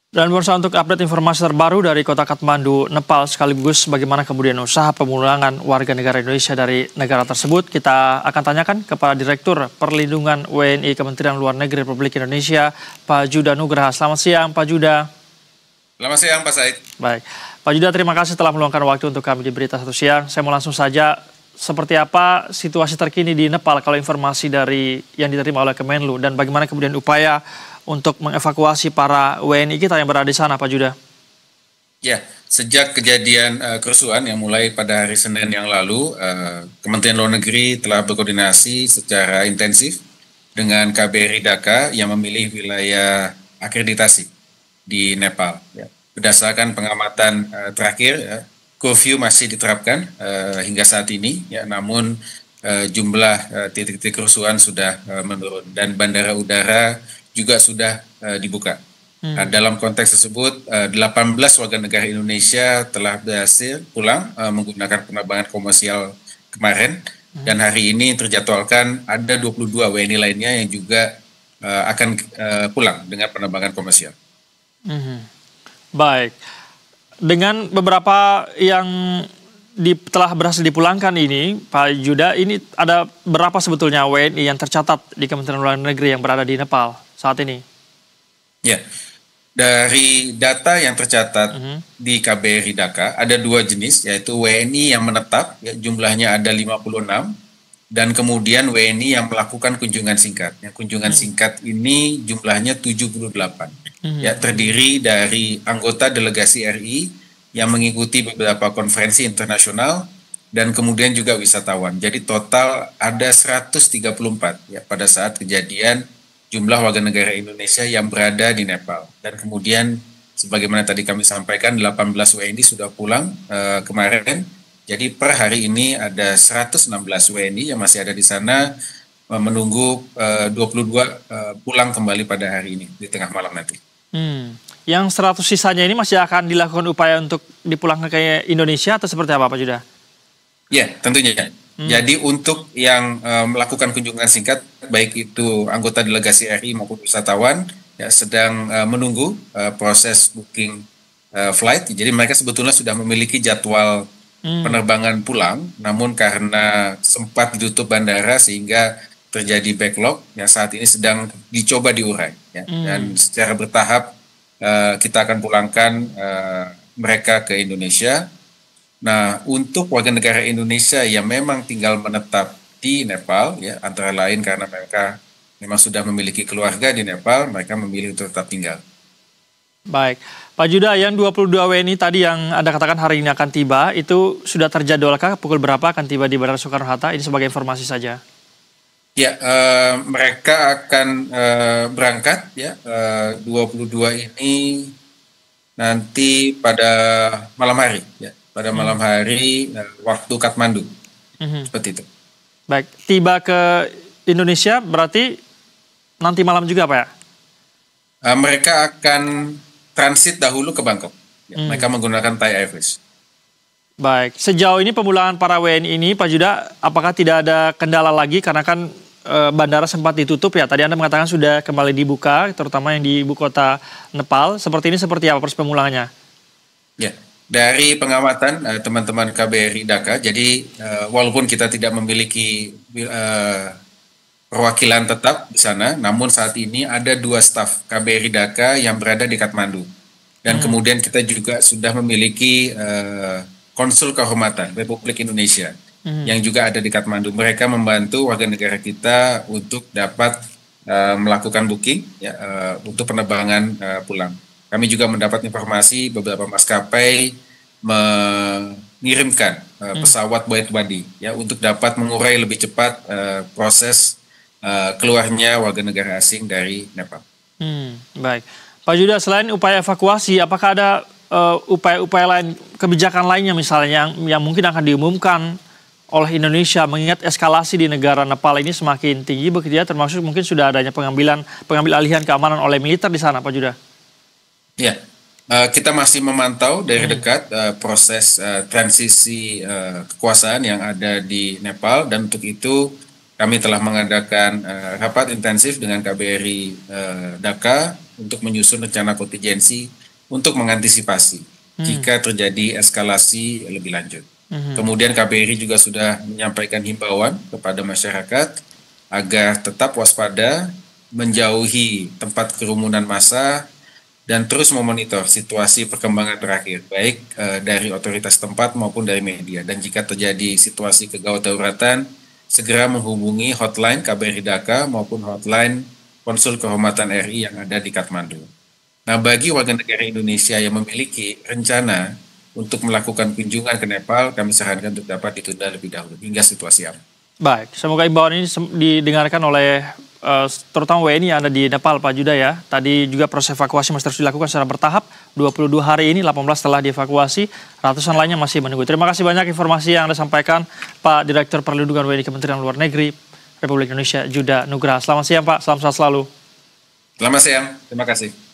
Dan berusaha untuk update informasi terbaru dari kota Kathmandu, Nepal, sekaligus bagaimana kemudian usaha pemulangan warga negara Indonesia dari negara tersebut, kita akan tanyakan kepada Direktur Perlindungan WNI Kementerian Luar Negeri Republik Indonesia, Pak Judah Nugraha. Selamat siang, Pak Judah. Selamat siang, Pak Said. Baik, Pak Judah, terima kasih telah meluangkan waktu untuk kami di Berita Satu Siang. Saya mau langsung saja, seperti apa situasi terkini di Nepal kalau informasi dari yang diterima oleh Kemenlu, dan bagaimana kemudian upaya untuk mengevakuasi para WNI kita yang berada di sana, Pak Judah? Ya, sejak kejadian kerusuhan yang mulai pada hari Senin yang lalu, Kementerian Luar Negeri telah berkoordinasi secara intensif dengan KBRI Dhaka yang memilih wilayah akreditasi di Nepal. Ya. Berdasarkan pengamatan terakhir, curfew masih diterapkan hingga saat ini, ya, namun jumlah titik-titik kerusuhan sudah menurun dan bandara udara juga sudah dibuka. Nah, dalam konteks tersebut, 18 warga negara Indonesia telah berhasil pulang menggunakan penerbangan komersial kemarin, dan hari ini terjadwalkan ada 22 WNI lainnya yang juga akan pulang dengan penerbangan komersial. Baik, dengan beberapa yang telah berhasil dipulangkan ini, Pak Judah, ini ada berapa sebetulnya WNI yang tercatat di Kementerian Luar Negeri yang berada di Nepal saat ini? Ya, dari data yang tercatat di KBRI Dhaka ada dua jenis, yaitu WNI yang menetap, ya, jumlahnya ada 56, dan kemudian WNI yang melakukan kunjungan singkat. Ya, kunjungan singkat ini jumlahnya 78. Ya, terdiri dari anggota delegasi RI yang mengikuti beberapa konferensi internasional dan kemudian juga wisatawan. Jadi total ada 134 ya pada saat kejadian jumlah warga negara Indonesia yang berada di Nepal. Dan kemudian sebagaimana tadi kami sampaikan, 18 WNI sudah pulang kemarin. Jadi per hari ini ada 116 WNI yang masih ada di sana menunggu 22 pulang kembali pada hari ini di tengah malam nanti. Yang 100 sisanya ini masih akan dilakukan upaya untuk dipulangkan ke Indonesia atau seperti apa, Pak Judah? Ya, tentunya. Jadi untuk yang melakukan kunjungan singkat, baik itu anggota delegasi RI maupun wisatawan, ya sedang menunggu proses booking flight. Jadi mereka sebetulnya sudah memiliki jadwal penerbangan pulang, namun karena sempat ditutup bandara sehingga terjadi backlog, yang saat ini sedang dicoba diurai. Ya. Dan secara bertahap kita akan pulangkan mereka ke Indonesia. Nah, untuk warga negara Indonesia yang memang tinggal menetap di Nepal, ya, antara lain karena mereka memang sudah memiliki keluarga di Nepal, mereka memilih untuk tetap tinggal. Baik, Pak Judah, yang 22 WNI tadi yang Anda katakan hari ini akan tiba, itu sudah terjadwalkah pukul berapa akan tiba di Bandara Soekarno-Hatta? Ini sebagai informasi saja. Ya, mereka akan berangkat, ya, 22 ini nanti pada malam hari, ya. Pada malam hari waktu Kathmandu, seperti itu. Baik, tiba ke Indonesia berarti nanti malam juga, Pak, ya? Mereka akan transit dahulu ke Bangkok. Ya, mereka menggunakan Thai Airways. Baik, sejauh ini pemulangan para WNI ini, Pak Judah, apakah tidak ada kendala lagi karena kan bandara sempat ditutup ya? Tadi Anda mengatakan sudah kembali dibuka, terutama yang di ibu kota Nepal. Seperti ini seperti apa proses pemulangannya? Ya. Dari pengamatan teman-teman KBRI Dhaka, jadi walaupun kita tidak memiliki perwakilan tetap di sana, namun saat ini ada 2 staf KBRI Dhaka yang berada di Kathmandu. Dan kemudian kita juga sudah memiliki konsul kehormatan Republik Indonesia yang juga ada di Kathmandu. Mereka membantu warga negara kita untuk dapat melakukan booking, ya, untuk penerbangan pulang. Kami juga mendapat informasi beberapa maskapai mengirimkan pesawat wide body, ya, untuk dapat mengurai lebih cepat proses keluarnya warga negara asing dari Nepal. Baik, Pak Judah, selain upaya evakuasi, apakah ada upaya-upaya lain, kebijakan lainnya misalnya yang mungkin akan diumumkan oleh Indonesia mengingat eskalasi di negara Nepal ini semakin tinggi begitu ya, termasuk mungkin sudah adanya pengambil alihan keamanan oleh militer di sana, Pak Judah? Ya, kita masih memantau dari dekat proses transisi kekuasaan yang ada di Nepal, dan untuk itu kami telah mengadakan rapat intensif dengan KBRI Dhaka untuk menyusun rencana kontingensi untuk mengantisipasi jika terjadi eskalasi lebih lanjut. Kemudian KBRI juga sudah menyampaikan himbauan kepada masyarakat agar tetap waspada, menjauhi tempat kerumunan massa, dan terus memonitor situasi perkembangan terakhir, baik dari otoritas tempat maupun dari media. Dan jika terjadi situasi kegawat dauratan, segera menghubungi hotline KBRI Dhaka maupun hotline Konsul Kehormatan RI yang ada di Kathmandu. Nah, bagi warga negara Indonesia yang memiliki rencana untuk melakukan kunjungan ke Nepal, kami sarankan untuk dapat ditunda lebih dahulu hingga situasi aman. Baik, semoga imbauan ini didengarkan oleh terutama WNI yang ada di Nepal, Pak Judah ya. Tadi juga proses evakuasi masih terus dilakukan secara bertahap. 22 hari ini, 18 telah dievakuasi, ratusan lainnya masih menunggu. Terima kasih banyak informasi yang Anda sampaikan, Pak Direktur Perlindungan WNI Kementerian Luar Negeri Republik Indonesia, Judah Nugraha. Selamat siang, Pak. Salam sehat selalu. Selamat siang. Terima kasih.